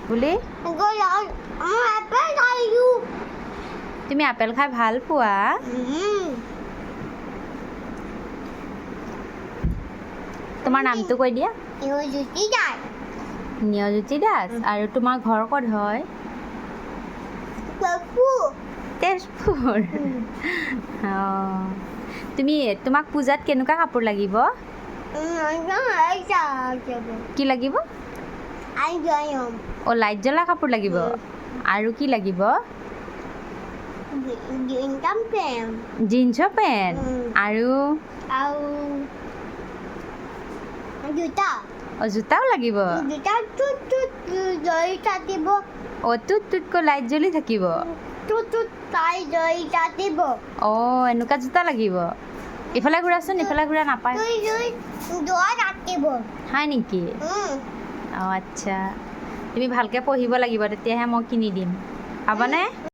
বুলি তুমি আপেল খাই ভাল পোৱা তোমাৰ নামটো কৈ দিয়া নিয়জ্যোতি দাস আৰু তোমাৰ ঘৰ ক'ত হয় তেজপুৰ অঁ তোমাক পূজাত কেনেকুৱা কাপোৰ লাগিব কি লাগিব অঁ লাইট জ্বলা কাপোৰ লাগিব আৰু কি লাগিব জিন্সৰ পেণ্ট আৰু অঁ জোতাও লাগিব অঁ টুটকৈ লাইট জ্বলি থাকিব অঁ এনেকুৱা জোতা লাগিব ইফালে ঘূৰাচোন ইফালে ঘূৰা নাপায় হয় নেকি অঁ আচ্ছা তুমি ভালকৈ পঢ়িব লাগিব তেতিয়াহে মই কিনি দিম হ'বনে